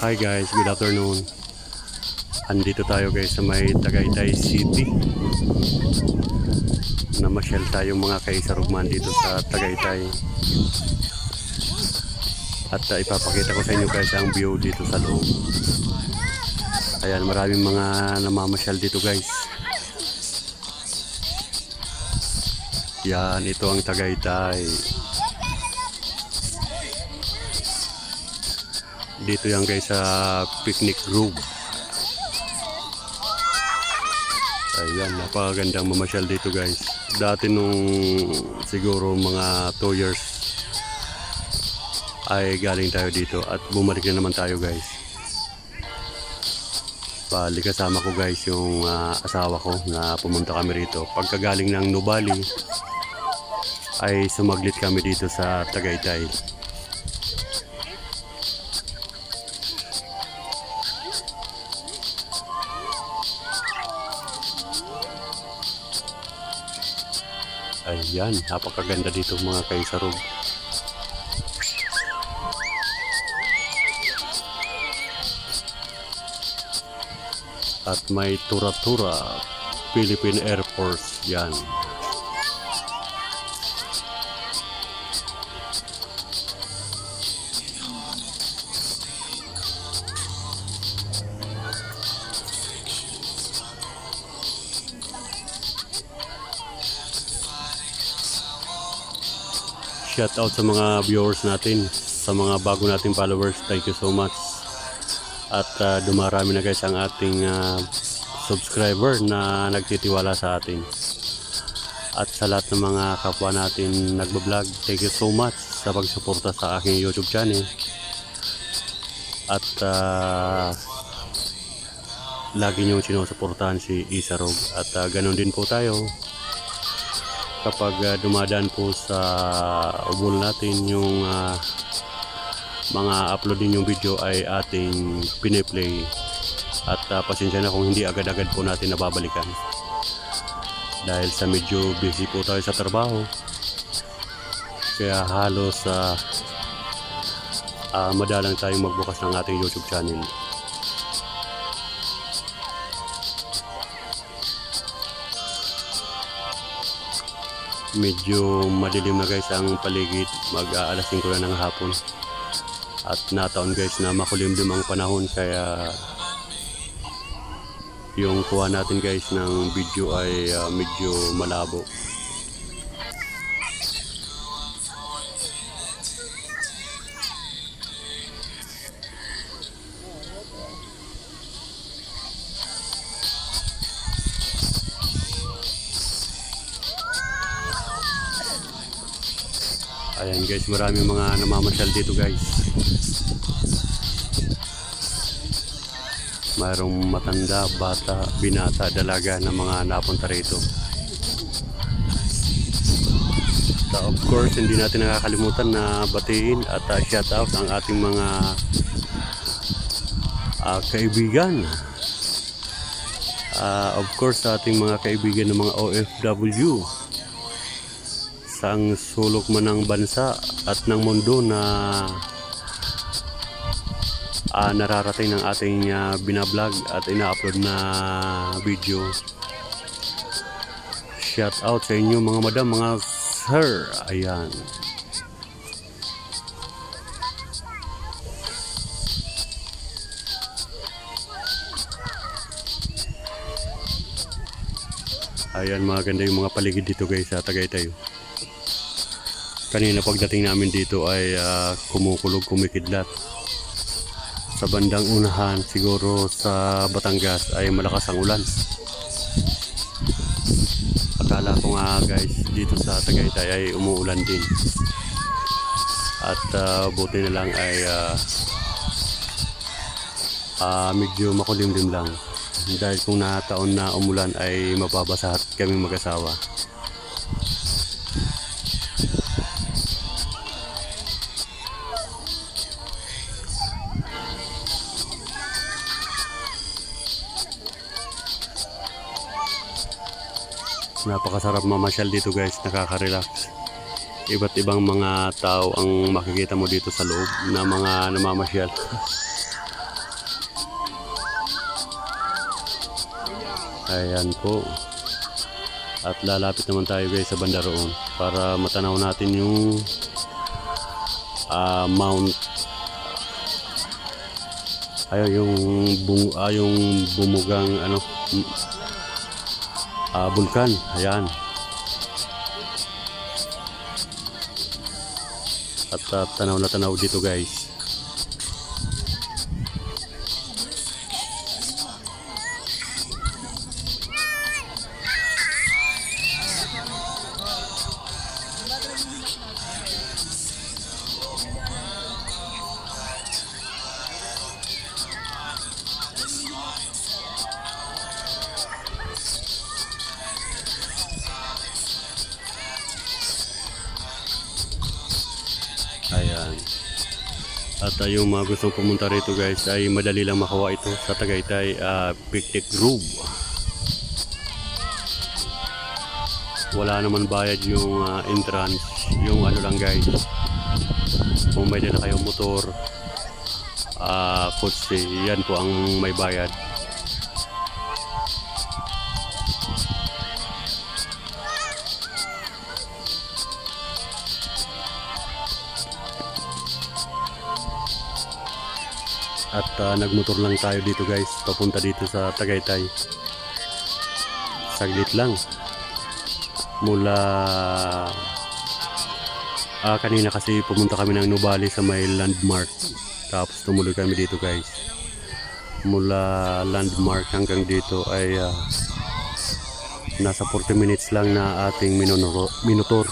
Hi guys, good afternoon. Andito tayo guys sa may Tagaytay City. Namasyal tayong mga kaisarugman dito sa Tagaytay. At ipapakita ko sa inyo guys ang view dito sa loob. Ayan, maraming mga namamasyal dito guys. Yan, ito ang Tagaytay. Dito yan guys sa picnic grove. Ayan, napakagandang mamasyal dito guys. Dati nung siguro mga 2 years ay galing tayo dito at bumalik na naman tayo guys. Bali kasama ko guys yung asawa ko na pumunta kami rito. Pagkagaling ng Nubali ay sumaglit kami dito sa Tagaytay. Ayan, napakaganda dito mga kaisarog. At may Tura-Tura Philippine Air Force yan. Shout out sa mga viewers natin, sa mga bago nating followers, thank you so much. At dumarami na guys ang ating subscriber na nagtitiwala sa atin. At sa lahat ng mga kapwa natin nagbablog, thank you so much sa pagsuporta sa aking YouTube channel. At lagi niyong sinusuportahan si Isarog. At ganun din po tayo. Kapag dumadaan po sa ubol natin yung mga upload din yung video ay ating piniplay. At pasensya na kung hindi agad-agad po natin nababalikan. Dahil sa medyo busy po tayo sa trabaho. Kaya halos madalang tayong magbukas ng ating YouTube channel. Medyo madilim na guys ang paligid, mag-aalas 5 na ng hapon. At nataon guys na makulimlim ang panahon, kaya yung kuha natin guys ng video ay medyo malabo. Ayan guys, maraming mga namamasyal dito guys. Mayroong matanda, bata, binata, dalaga na mga napunta rito. Of course, hindi natin nakakalimutan na batiin at shout out ang ating mga kaibigan. Of course, sa ating mga kaibigan ng mga OFW. Ang sulok man ng bansa at ng mundo na nararating ng ating binablog at ina-upload na video. Shout out sa inyo mga madam, mga sir. Ayan. Ayan, maganda yung mga paligid dito guys sa Tagaytay. Kanina pagdating namin dito ay kumukulog, kumikidlat. Sa bandang unahan siguro sa Batangas ay malakas ang ulan. Akala ko nga guys dito sa Tagaytay ay umuulan din. At buti na lang ay medyo makulimlim lang. Dahil kung nataon na umulan ay mababasa at kaming mag-asawa. Napakasarap mamasyal dito guys, nakaka-relax. Iba't ibang mga tao ang makikita mo dito sa loob na mga namamasyal. Ayan po. At lalapit naman tayo guys sa banda roon para matanaw natin yung Mount, yung bumugang bulkan. Ayan. At tanaw na tanaw dito guys. Ayan. At yung mga gustong pumunta rito guys ay madali lang makawa ito sa Tagaytay Picnic Grove. Wala naman bayad yung entrance. Yung lang guys, kung may dala kayong motor, kotse, yan po ang may bayad. At nagmotor lang tayo dito guys, papunta dito sa Tagaytay. Saglit lang. Mula kanina kasi pumunta kami ng Nubali sa may landmark. Tapos tumuloy kami dito guys. Mula landmark hanggang dito ay nasa 40 minutes lang na ating minotor.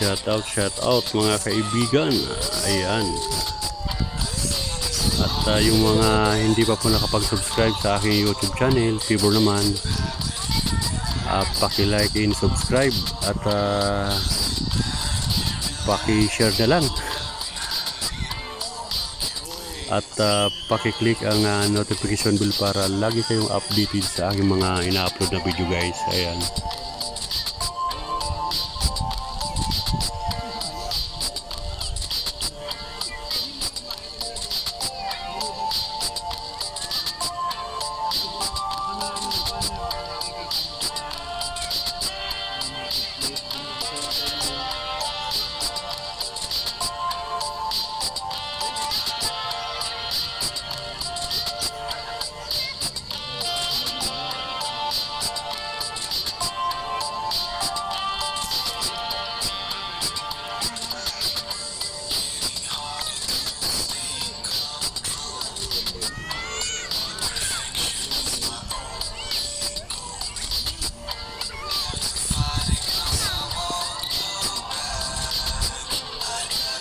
Shout out. Shout out mga kaibigan. Ayan. At yung mga hindi pa po nakapag-subscribe sa aking YouTube channel, favor naman paki-like and subscribe at paki-share na lang. At paki-click ang notification bell para lagi kayong updated sa aking mga ina-upload na video guys. Ayan.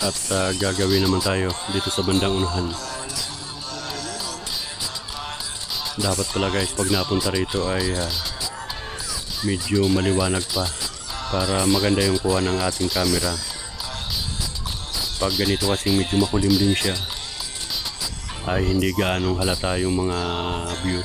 At gagawin naman tayo dito sa bandang unahan. Dapat pala guys, pag napunta rito ay medyo maliwanag pa para maganda yung kuha ng ating camera. Pag ganito kasi medyo makulimlim siya ay hindi gaanong halata yung mga view.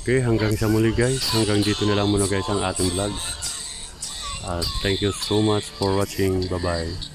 Okay, hanggang sa muli guys. Hanggang dito na lang muna guys ang ating vlog. Thank you so much for watching. Bye bye.